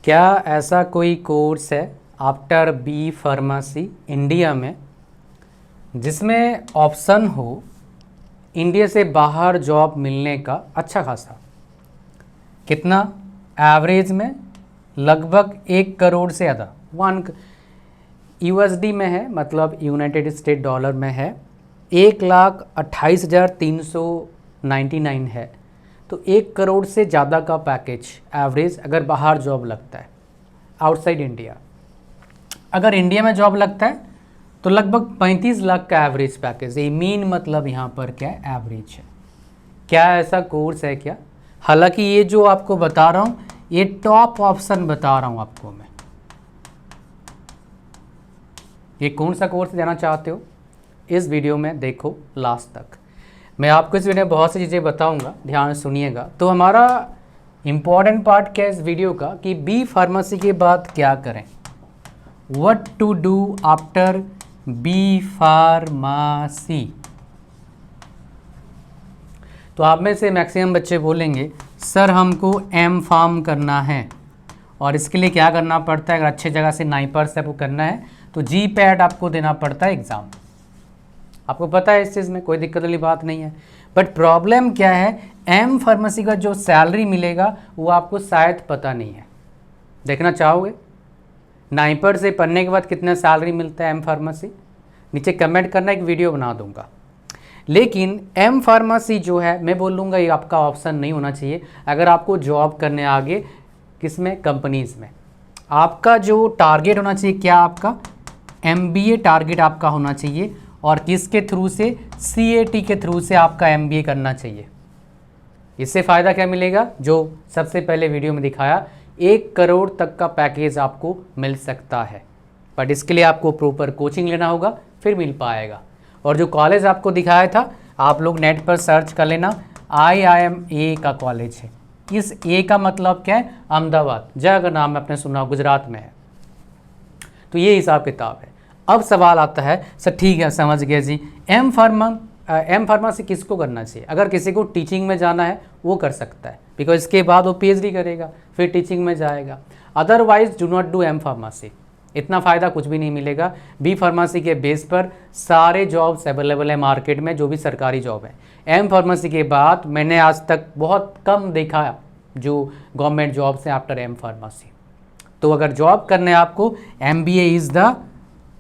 क्या ऐसा कोई कोर्स है आफ्टर बी फार्मेसी इंडिया में जिसमें ऑप्शन हो इंडिया से बाहर जॉब मिलने का अच्छा खासा? कितना? एवरेज में लगभग 1 करोड़ से ज़्यादा, 1 USD में है, मतलब यूनाइटेड स्टेट डॉलर में है, 1,28,399 है। तो 1 करोड़ से ज़्यादा का पैकेज एवरेज अगर बाहर जॉब लगता है आउटसाइड इंडिया। अगर इंडिया में जॉब लगता है तो लगभग 35 लाख का एवरेज पैकेज। ये मीन मतलब यहाँ पर क्या है, एवरेज है। क्या ऐसा कोर्स है क्या? हालांकि ये जो आपको बता रहा हूँ ये टॉप ऑप्शन बता रहा हूँ आपको मैं। ये कौन सा कोर्स देना चाहते हो इस वीडियो में देखो लास्ट तक। मैं आपको इस वीडियो में बहुत सी चीज़ें बताऊंगा, ध्यान से सुनिएगा। तो हमारा इम्पॉर्टेंट पार्ट क्या है इस वीडियो का कि बी फार्मेसी के बाद क्या करें, what to do after B pharmacy. तो आप में से मैक्सिमम बच्चे बोलेंगे सर हमको एम फार्म करना है और इसके लिए क्या करना पड़ता है? अगर अच्छे जगह से नाइपर से आपको करना है तो GPAT आपको देना पड़ता है एग्ज़ाम। आपको पता है इस चीज़ में कोई दिक्कत वाली बात नहीं है। बट प्रॉब्लम क्या है, एम फार्मेसी का जो सैलरी मिलेगा वो आपको शायद पता नहीं है। देखना चाहोगे नाइपर से पढ़ने के बाद कितना सैलरी मिलता है एम फार्मेसी? नीचे कमेंट करना, एक वीडियो बना दूंगा। लेकिन एम फार्मेसी जो है मैं बोलूँगा ये आपका ऑप्शन नहीं होना चाहिए अगर आपको जॉब करने आगे किसमें, कंपनीज़ में। आपका जो टारगेट होना चाहिए क्या, आपका MBA टारगेट आपका होना चाहिए और किसके थ्रू से, CAT के थ्रू से आपका MBA करना चाहिए। इससे फ़ायदा क्या मिलेगा, जो सबसे पहले वीडियो में दिखाया 1 करोड़ तक का पैकेज आपको मिल सकता है। बट इसके लिए आपको प्रॉपर कोचिंग लेना होगा फिर मिल पाएगा। और जो कॉलेज आपको दिखाया था आप लोग नेट पर सर्च कर लेना, IIMA का कॉलेज है। इस A का मतलब क्या है, अहमदाबाद जगह का नाम आपने सुना, गुजरात में है। तो ये हिसाब किताब है। अब सवाल आता है सर ठीक है समझ गया जी, एम फार्मेसी किसको करना चाहिए? अगर किसी को टीचिंग में जाना है वो कर सकता है, बिकॉज इसके बाद वो PhD करेगा फिर टीचिंग में जाएगा। Otherwise do not do M pharmacy, इतना फ़ायदा कुछ भी नहीं मिलेगा। बी फार्मेसी के बेस पर सारे जॉब्स अवेलेबल है मार्केट में, जो भी सरकारी जॉब है। एम फार्मेसी के बाद मैंने आज तक बहुत कम देखा जो गवर्नमेंट जॉब्स हैं आफ्टर एम फार्मेसी। तो अगर जॉब करने आपको, MBA is the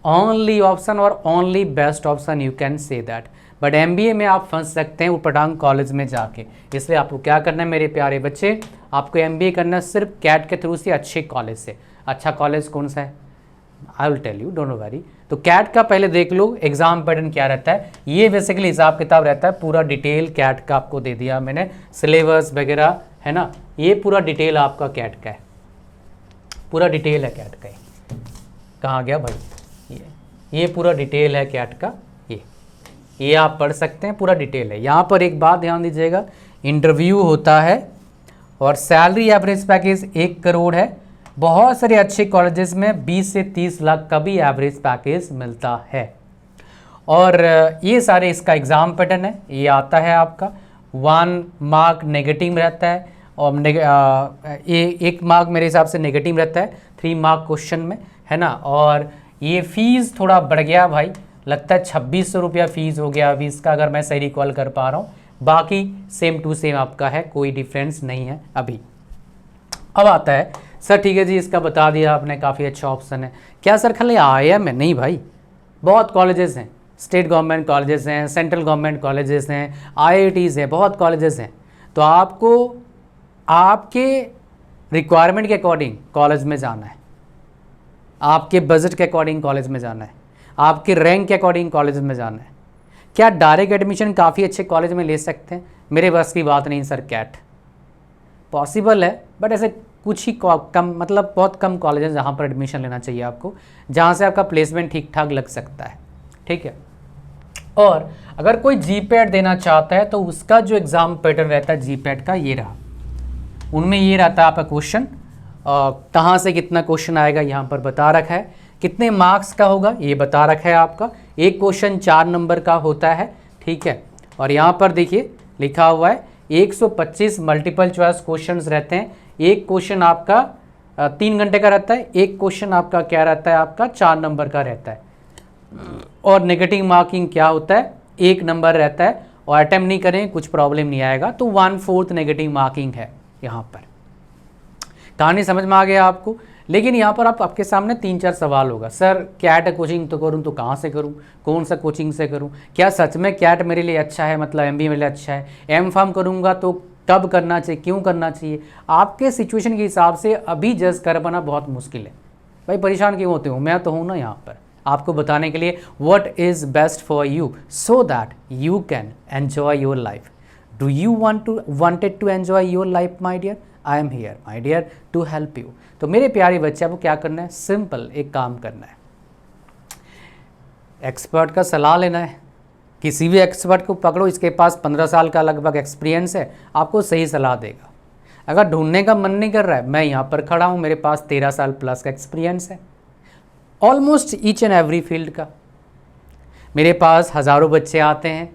only option और only best option, you can say that. But MBA में आप फंस सकते हैं ऊटपटांग कॉलेज में जाके। इसलिए आपको क्या करना है मेरे प्यारे बच्चे, आपको MBA करना है सिर्फ CAT के थ्रू से, अच्छे कॉलेज से। अच्छा कॉलेज कौन सा है I will tell you, don't worry. तो CAT का पहले देख लो एग्जाम पैटर्न क्या रहता है। ये बेसिकली हिसाब किताब रहता है, पूरा डिटेल CAT का आपको दे दिया मैंने, सिलेबस वगैरह है ना। ये पूरा डिटेल आपका CAT का है, पूरा डिटेल है CAT का। कहाँ गया भाई, ये पूरा डिटेल है CAT का। ये आप पढ़ सकते हैं, पूरा डिटेल है। यहाँ पर एक बात ध्यान दीजिएगा, इंटरव्यू होता है और सैलरी एवरेज पैकेज 1 करोड़ है। बहुत सारे अच्छे कॉलेजेस में 20 से 30 लाख का भी एवरेज पैकेज मिलता है। और ये सारे इसका एग्ज़ाम पैटर्न है। ये आता है आपका 1 मार्क नेगेटिव रहता है और 1 मार्क मेरे हिसाब से नेगेटिव रहता है 3 मार्क क्वेश्चन में, है ना। और ये फीस थोड़ा बढ़ गया भाई, लगता है 2600 रुपया फ़ीस हो गया अभी इसका, अगर मैं सही रिकॉल कर पा रहा हूँ। बाकी सेम टू सेम आपका है, कोई डिफरेंस नहीं है अभी। अब आता है सर ठीक है जी इसका बता दिया आपने, काफ़ी अच्छा ऑप्शन है। क्या सर खाली IIM है? नहीं भाई, बहुत कॉलेजेस हैं, स्टेट गवर्नमेंट कॉलेजेस हैं, सेंट्रल गवर्नमेंट कॉलेजेस हैं, IITs हैं, बहुत कॉलेजेस हैं। तो आपको आपके रिक्वायरमेंट के अकॉर्डिंग कॉलेज में जाना है, आपके बजट के अकॉर्डिंग कॉलेज में जाना है, आपके रैंक के अकॉर्डिंग कॉलेज में जाना है। क्या डायरेक्ट एडमिशन काफ़ी अच्छे कॉलेज में ले सकते हैं? मेरे बस की बात नहीं सर, CAT पॉसिबल है बट ऐसे कुछ ही कम, मतलब बहुत कम कॉलेज हैं जहाँ पर एडमिशन लेना चाहिए आपको, जहाँ से आपका प्लेसमेंट ठीक ठाक लग सकता है, ठीक है। और अगर कोई GPAT देना चाहता है तो उसका जो एग्ज़ाम पैटर्न रहता है GPAT का, ये रहा। उनमें ये रहता है आपका क्वेश्चन, कहाँ से कितना क्वेश्चन आएगा यहाँ पर बता रखा है, कितने मार्क्स का होगा ये बता रखा है आपका। एक क्वेश्चन 4 नंबर का होता है, ठीक है। और यहाँ पर देखिए लिखा हुआ है 125 मल्टीपल चॉइस क्वेश्चंस रहते हैं। एक क्वेश्चन आपका 3 घंटे का रहता है, एक क्वेश्चन आपका क्या रहता है, आपका 4 नंबर का रहता है। और नेगेटिव मार्किंग क्या होता है, 1 नंबर रहता है, और अटेम्प्ट नहीं करें कुछ प्रॉब्लम नहीं आएगा, तो 1/4 नेगेटिव मार्किंग है यहाँ पर। कहानी समझ में आ गया आपको। लेकिन यहाँ पर आपके सामने 3-4 सवाल होगा, सर कैट कोचिंग तो करूँ तो कहाँ से करूँ, कौन सा कोचिंग से करूँ, क्या सच में कैट मेरे लिए अच्छा है, मतलब MBA मेरे लिए अच्छा है, एम फार्म करूँगा तो कब करना चाहिए, क्यों करना चाहिए। आपके सिचुएशन के हिसाब से अभी जज कर पाना बहुत मुश्किल है। भाई परेशान क्यों होते हो, मैं तो हूँ ना यहाँ पर आपको बताने के लिए what is best for you so that you can enjoy your life. Do you wanted to enjoy your life my dear, I am here my dear to help you. तो मेरे प्यारे बच्चे आपको क्या करना है, सिंपल एक काम करना है, एक्सपर्ट का सलाह लेना है। किसी भी एक्सपर्ट को पकड़ो, इसके पास 15 साल का लगभग एक्सपीरियंस है, आपको सही सलाह देगा। अगर ढूंढने का मन नहीं कर रहा है, मैं यहाँ पर खड़ा हूँ, मेरे पास 13 साल प्लस का एक्सपीरियंस है almost each and every field का। मेरे पास हज़ारों बच्चे आते हैं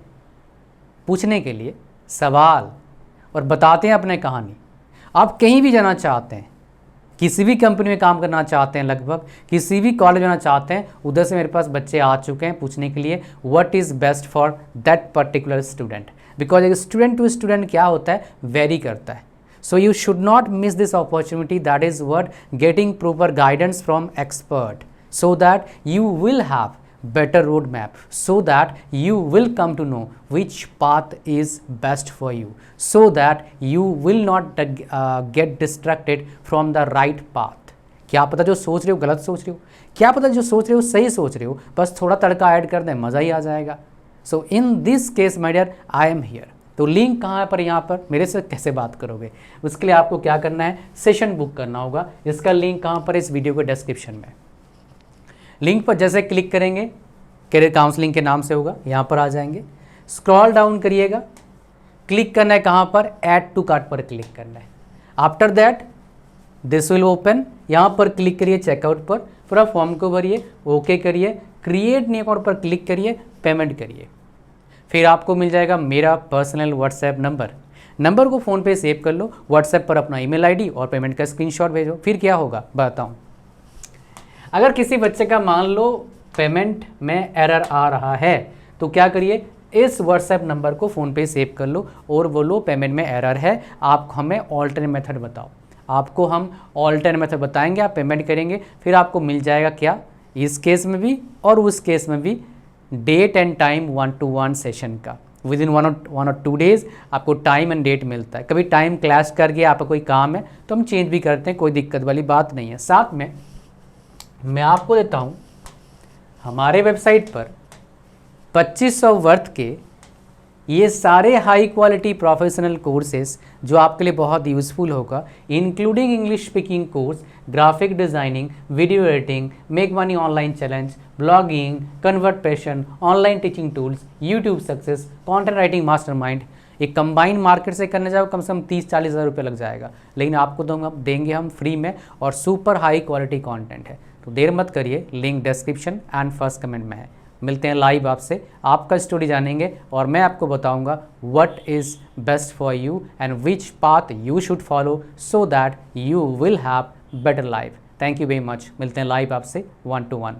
पूछने के लिए सवाल और बताते हैं अपने कहानी। आप कहीं भी जाना चाहते हैं, किसी भी कंपनी में काम करना चाहते हैं, लगभग किसी भी कॉलेज जाना चाहते हैं, उधर से मेरे पास बच्चे आ चुके हैं पूछने के लिए what is best for that particular student. Because एक स्टूडेंट टू स्टूडेंट क्या होता है, वेरी करता है। So you should not miss this opportunity, that is what getting proper guidance from expert, so that you will have better roadmap, so that you will come to know which path is best for you, so that you will not get distracted from the right path। क्या पता जो सोच रहे हो गलत सोच रहे हो, क्या पता जो सोच रहे हो सही सोच रहे हो, बस थोड़ा तड़का ऐड कर दें, मज़ा ही आ जाएगा। So in this case my dear I am here. तो लिंक कहाँ पर, यहाँ पर मेरे से कैसे बात करोगे, उसके लिए आपको क्या करना है, सेशन बुक करना होगा। इसका लिंक कहाँ पर, इस वीडियो के डिस्क्रिप्शन में। लिंक पर जैसे क्लिक करेंगे, करियर काउंसलिंग के नाम से होगा, यहाँ पर आ जाएंगे, स्क्रॉल डाउन करिएगा, क्लिक करना है कहाँ पर, ऐड टू कार्ट पर क्लिक करना है। After that this will open, यहाँ पर क्लिक करिए चेकआउट पर, पूरा फॉर्म को भरिए, ओके करिए, क्रिएट न्यू अकाउंट पर क्लिक करिए, पेमेंट करिए। फिर आपको मिल जाएगा मेरा पर्सनल व्हाट्सएप नंबर को फ़ोन पे सेव कर लो, व्हाट्सएप पर अपना ईमेल आईडी और पेमेंट का स्क्रीनशॉट भेजो। फिर क्या होगा बताऊँ, अगर किसी बच्चे का मान लो पेमेंट में एरर आ रहा है तो क्या करिए, इस व्हाट्सएप नंबर को फ़ोन पे सेव कर लो और बोलो पेमेंट में एरर है, आप हमें ऑल्टरनेट मेथड बताओ। आपको हम ऑल्टरनेट मेथड बताएंगे, आप पेमेंट करेंगे, फिर आपको मिल जाएगा क्या, इस केस में भी और उस केस में भी date and time 1-to-1 session का। विद इन 1 or 2 days आपको टाइम एंड डेट मिलता है। कभी टाइम क्लैश कर गया, आपका कोई काम है तो हम चेंज भी करते हैं, कोई दिक्कत वाली बात नहीं है। साथ में मैं आपको देता हूँ हमारे वेबसाइट पर 2500 वर्थ के ये सारे हाई क्वालिटी प्रोफेशनल कोर्सेज जो आपके लिए बहुत यूज़फुल होगा, including English speaking course, graphic designing, video editing, make money online challenge, blogging, convert passion, online teaching tools, YouTube success, content writing mastermind. एक कंबाइंड मार्केट से करने जाओ कम से कम 30-40 हज़ार रुपये लग जाएगा, लेकिन आपको देंगे हम फ्री में और सुपर हाई क्वालिटी कंटेंट है। तो देर मत करिए, link description and first comment में है। मिलते हैं लाइव आपसे, आपका स्टोरी जानेंगे और मैं आपको बताऊंगा what is best for you and which path you should follow so that you will have better life. Thank you very much. मिलते हैं लाइव आपसे 1-to-1।